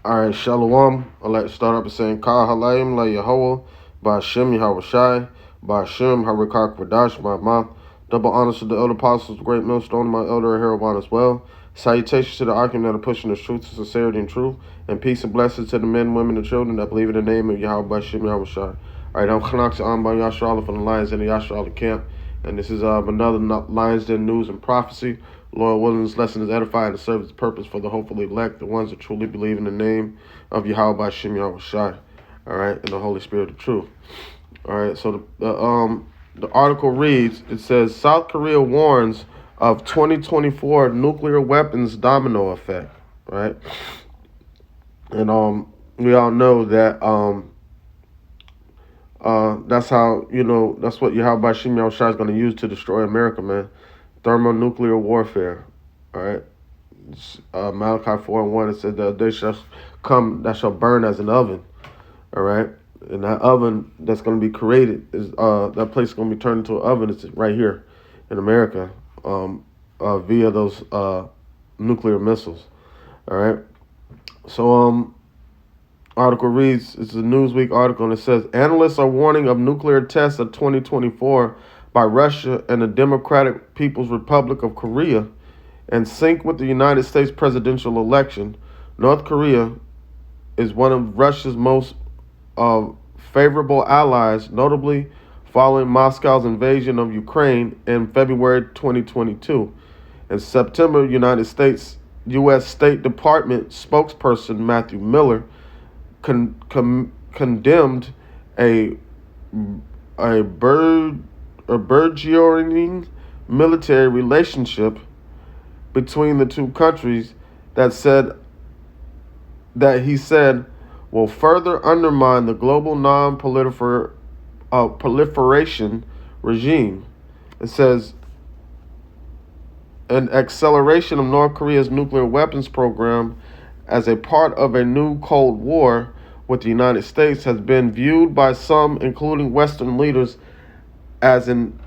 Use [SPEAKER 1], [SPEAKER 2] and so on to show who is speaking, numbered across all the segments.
[SPEAKER 1] All right, Shalom. I'd like to start up by saying, Ka Halayim La Yahweh, Ba'Shem Yahweh Shai, Ba'Shem Harikak Vadash, my mouth. Double honors to the elder apostles, the great millstone, my elder Herobon as well. Salutations to the argument that are pushing the truth, sincerity, and truth. And peace and blessings to the men, women, and children that believe in the name of Yahweh Ba'Shem Yahweh Shai. All right, I'm Khanak Amba Yashrala from the Lions Den of Yashrala camp. And this is another Lions Den news and prophecy. Lord willing, this lesson is edifying to serve its purpose for the hopefully elect, the ones that truly believe in the name of Yahweh Ba'Shem Yahweh Shai. All right, and the Holy Spirit of truth. All right, so the article reads, it says, South Korea warns of 2024 nuclear weapons domino effect, right? And we all know that that's how, that's what Yahweh Ba'Shem Yahweh Shai is going to use to destroy America, man. Thermonuclear warfare, all right? Malachi 4:1, it said that they shall come that shall burn as an oven, all right? And that oven that's going to be created is that place is going to be turned into an oven. It's right here in America, via those nuclear missiles, all right? So article reads, it's a Newsweek article, and it says analysts are warning of nuclear tests of 2024 by Russia and the Democratic People's Republic of Korea. In sync with the United States presidential election, North Korea is one of Russia's most favorable allies, notably following Moscow's invasion of Ukraine in February 2022. In September, U.S. State Department spokesperson Matthew Miller condemned a burgeoning military relationship between the two countries that he said will further undermine the global non-proliferation regime. It says an acceleration of North Korea's nuclear weapons program as a part of a new Cold War with the United States has been viewed by some, including Western leaders, as an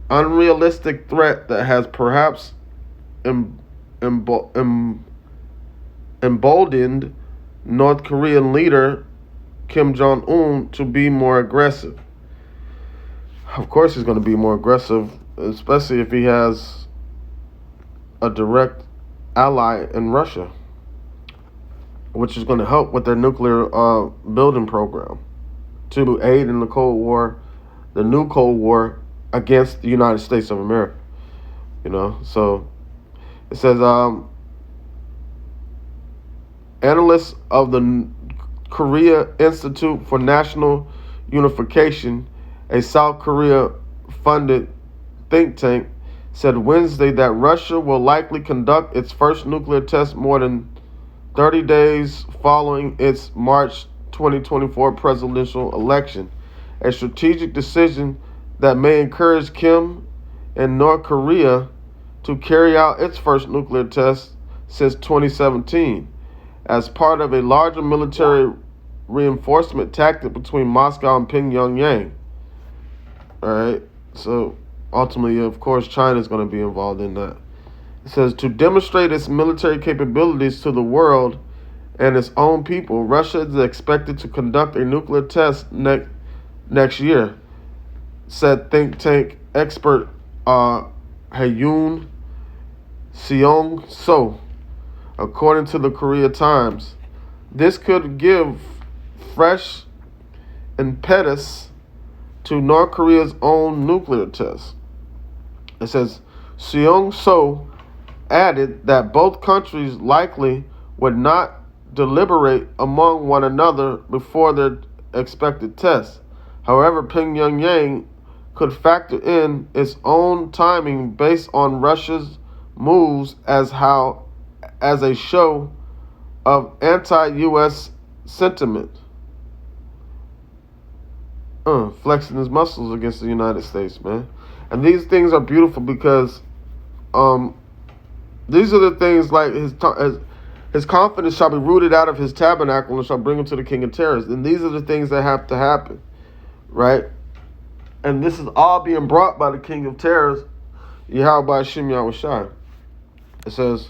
[SPEAKER 1] unrealistic threat that has perhaps emboldened North Korean leader Kim Jong-un to be more aggressive. Of course he's going to be more aggressive, especially if he has a direct ally in Russia, which is going to help with their nuclear building program to aid in the Cold War, the new Cold War against the United States of America. So it says analysts of the Korea Institute for National Unification, a South Korea-funded think tank, said Wednesday that Russia will likely conduct its first nuclear test more than 30 days following its March 2024 presidential election, a strategic decision that may encourage Kim and North Korea to carry out its first nuclear test since 2017 as part of a larger military reinforcement tactic between Moscow and Pyongyang. All right, so ultimately, of course, China is going to be involved in that. It says, to demonstrate its military capabilities to the world and its own people, Russia is expected to conduct a nuclear test next year, said think tank expert Haeun Seong-so, according to the Korea Times. This could give fresh impetus to North Korea's own nuclear test. It says Seong-so added that both countries likely would not deliberate among one another before their expected test. However, Pyongyang could factor in its own timing based on Russia's moves as a show of anti-U.S. sentiment, flexing his muscles against the United States, man. And these things are beautiful because these are the things like his confidence shall be rooted out of his tabernacle and shall bring him to the king of terrors. And these are the things that have to happen, right? And this is all being brought by the king of terrors, Yahweh Ba'Shem Yahweh Shai. It says,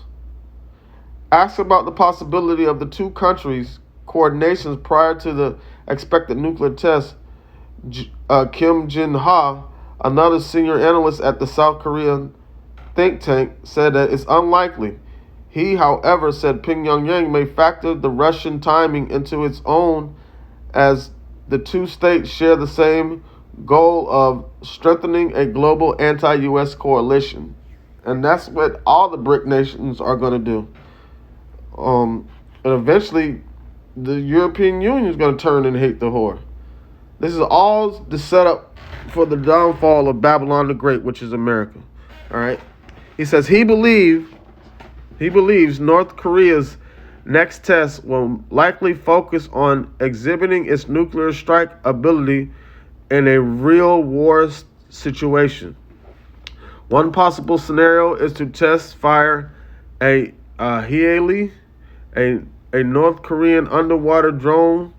[SPEAKER 1] Asked about the possibility of the two countries' coordinations prior to the expected nuclear test, Kim Jin-ha, another senior analyst at the South Korean think tank, said that it's unlikely. He, however, said Pyongyang may factor the Russian timing into its own, as the two states share the same goal of strengthening a global anti-U.S. coalition. And that's what all the BRIC nations are going to do. And eventually, the European Union is going to turn and hate the whore. This is all the setup for the downfall of Babylon the Great, which is America. All right. He says he believes North Korea's next test will likely focus on exhibiting its nuclear strike ability in a real war situation. One possible scenario is to test fire a Healy, a North Korean underwater drone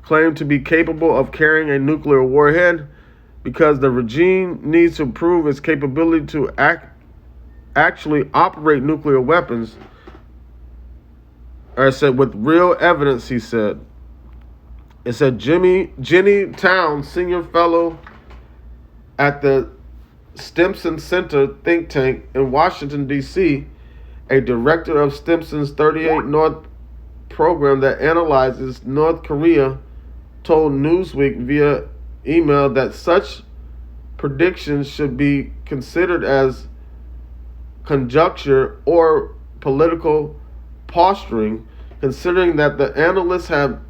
[SPEAKER 1] claimed to be capable of carrying a nuclear warhead, because the regime needs to prove its capability to actually operate nuclear weapons. I said, with real evidence, he said. It said Jenny Town, senior fellow at the Stimson Center think tank in Washington, D.C., a director of Stimson's 38 North program that analyzes North Korea, told Newsweek via email that such predictions should be considered as conjecture or political posturing, considering that the analysts have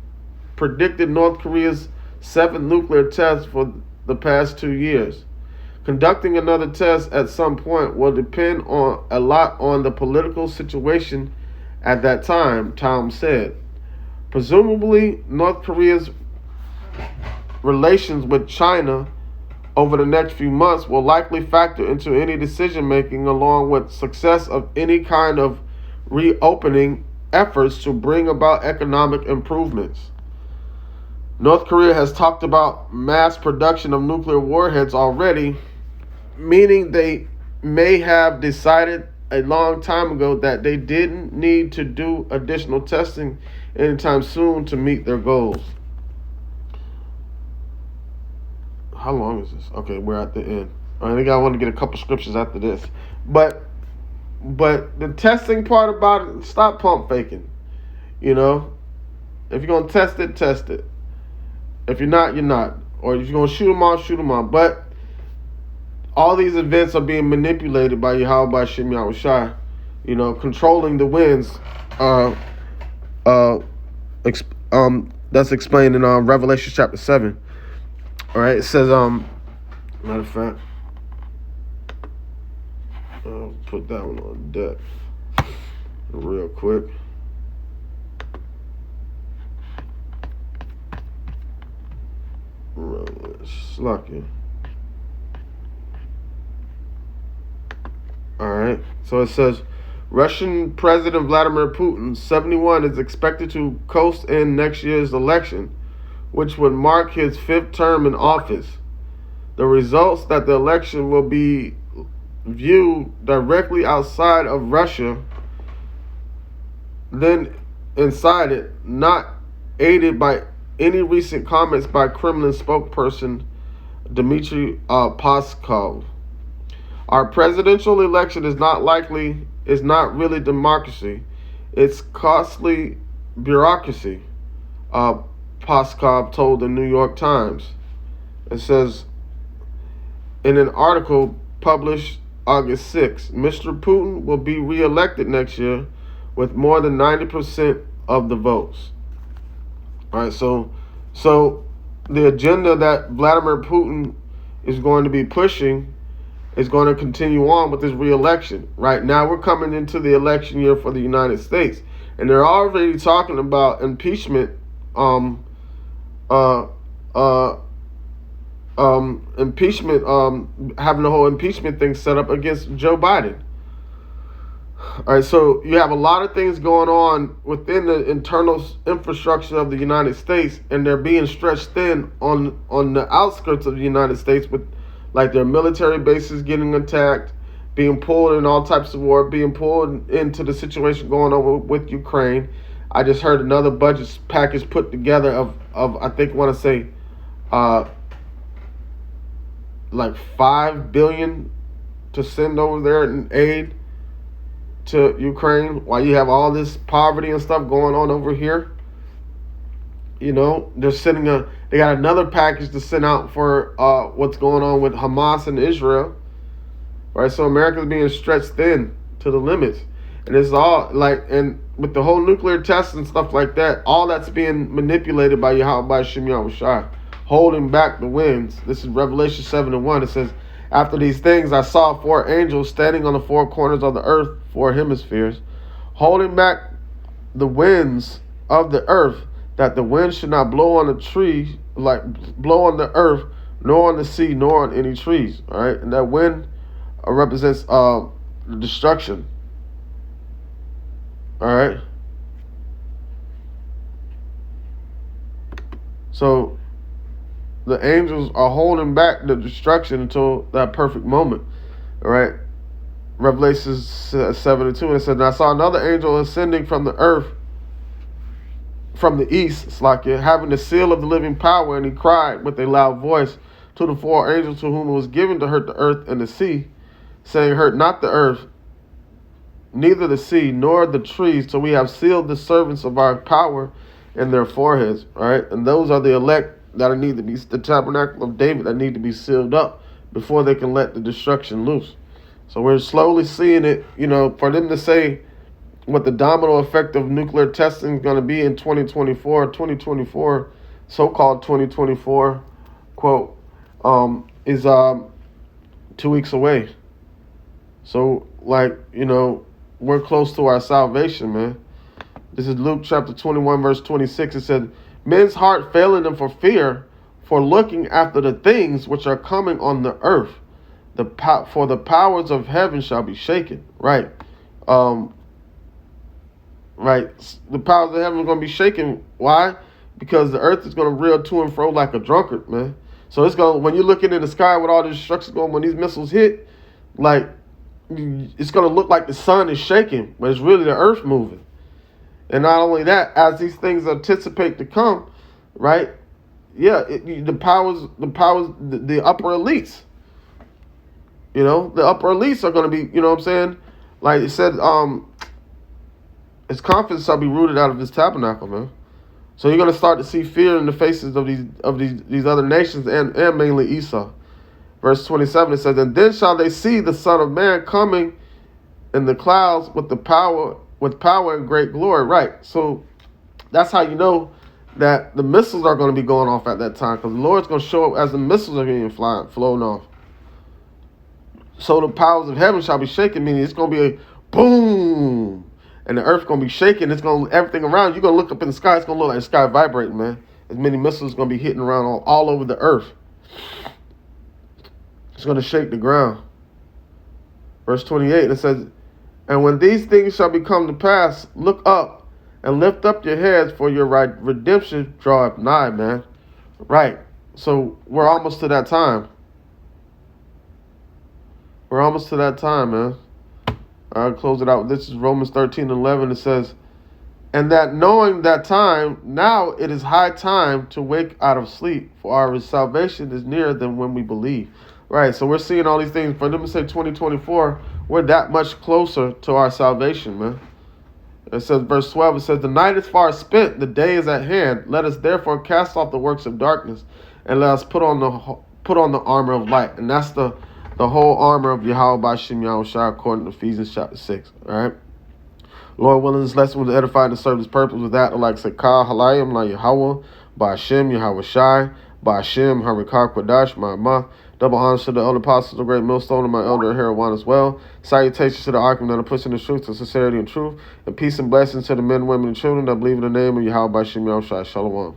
[SPEAKER 1] predicted North Korea's 7th nuclear test for the past 2 years. Conducting another test at some point will depend a lot on the political situation at that time, Tom said. Presumably, North Korea's relations with China over the next few months will likely factor into any decision making, along with success of any kind of reopening efforts to bring about economic improvements. North Korea has talked about mass production of nuclear warheads already, meaning they may have decided a long time ago that they didn't need to do additional testing anytime soon to meet their goals. How long is this? Okay, we're at the end. I think I want to get a couple scriptures after this. But the testing part about it, stop pump faking. You know? If you're going to test it, test it. If you're not, you're not. Or if you're going to shoot them off, shoot them off. But all these events are being manipulated by Yahweh Shem Yahushai, controlling the winds. That's explained in Revelation chapter 7. All right, it says, matter of fact, I'll put that one on deck real quick. Slucky. All right, so it says, Russian President Vladimir Putin, 71, is expected to coast in next year's election, which would mark his 5th term in office. The results that the election will be viewed directly outside of Russia, then inside it, not aided by any recent comments by Kremlin spokesperson Dmitry Peskov. Our presidential election is not really democracy. It's costly bureaucracy, Peskov told the New York Times. It says, in an article published August 6, Mr. Putin will be re-elected next year with more than 90% of the votes. All right, so the agenda that Vladimir Putin is going to be pushing is going to continue on with this re-election. Right now, we're coming into the election year for the United States, and they're already talking about impeachment, having the whole impeachment thing set up against Joe Biden. All right, so you have a lot of things going on within the internal infrastructure of the United States, and they're being stretched thin on the outskirts of the United States with, like, their military bases getting attacked, being pulled in all types of war, being pulled into the situation going on with Ukraine. I just heard another budget package put together of I think want to say like 5 billion to send over there in aid to Ukraine while you have all this poverty and stuff going on over here. You know, they got another package to send out for what's going on with Hamas and Israel. Right? So America's being stretched thin to the limits. And it's all like, and with the whole nuclear tests and stuff like that, all that's being manipulated by Yahweh Shem Yahushua, holding back the winds. This is Revelation 7:1. It says, after these things I saw 4 angels standing on the 4 corners of the earth, 4 hemispheres, holding back the winds of the earth, that the wind should not blow on the tree, like blow on the earth, nor on the sea, nor on any trees. All right, and that wind represents destruction. All right. So the angels are holding back the destruction until that perfect moment. All right. Revelation 7:2, and it says, and I saw another angel ascending from the earth, from the east, Slakia, having the seal of the living power, and he cried with a loud voice to the 4 angels to whom it was given to hurt the earth and the sea, saying, hurt not the earth, neither the sea, nor the trees, till we have sealed the servants of our power in their foreheads. Right? And those are the elect that need to be, the tabernacle of David, that need to be sealed up before they can let the destruction loose. So we're slowly seeing it, you know, for them to say what the domino effect of nuclear testing is going to be in 2024, so-called 2024, quote, is 2 weeks away. So, like, you know, we're close to our salvation, man. This is Luke chapter 21, verse 26. It said, men's heart failing them for fear, for looking after the things which are coming on the earth. For the powers of heaven shall be shaken. Right. Right. The powers of heaven are going to be shaken. Why? Because the earth is going to reel to and fro like a drunkard, man. So it's going to, when you're looking in the sky with all this destruction going, when these missiles hit, like, it's going to look like the sun is shaking, but it's really the earth moving. And not only that, as these things anticipate to come, right? Yeah, the upper elites, you know, the upper elites are going to be, you know what I'm saying? Like it said, his confidence shall be rooted out of his tabernacle, man. So you're going to start to see fear in the faces of these other nations and mainly Esau. Verse 27, it says, and then shall they see the Son of Man coming in the clouds with power and great glory. Right. So that's how you know that the missiles are going to be going off at that time, because the Lord's going to show up as the missiles are being flown off. So the powers of heaven shall be shaken, meaning it's going to be a boom, and the earth going to be shaking. It's going to, everything around, you're going to look up in the sky, it's going to look like the sky vibrating, man. As many missiles going to be hitting around all over the earth. It's going to shake the ground. Verse 28, it says, and when these things shall become to pass, look up and lift up your heads, for your redemption draweth nigh, man. Right. So we're almost to that time. We're almost to that time, man. I'll close it out. This is Romans 13:11. It says, and that knowing that time, now it is high time to wake out of sleep, for our salvation is nearer than when we believe. Right, so we're seeing all these things. For them to say 2024, we're that much closer to our salvation, man. It says, verse 12, it says, the night is far spent, the day is at hand. Let us therefore cast off the works of darkness, and let us put on the armor of light. And that's the whole armor of Yahweh by Shem Yahushua, according to Ephesians chapter 6. All right. Lord willing, this lesson was edified and serve His purpose. With that, I'd like to say, Ka Halayim La Yahweh, by Shem Yahweh Shai, by Shem Harikah Quadash, my mouth. Double honors to the elder apostles, the great millstone, and my elder Herawan as well. Salutations to the argument that are pushing the truth and sincerity and truth. And peace and blessings to the men, women, and children that believe in the name of Yahweh by Shem Yahushua. Shalom.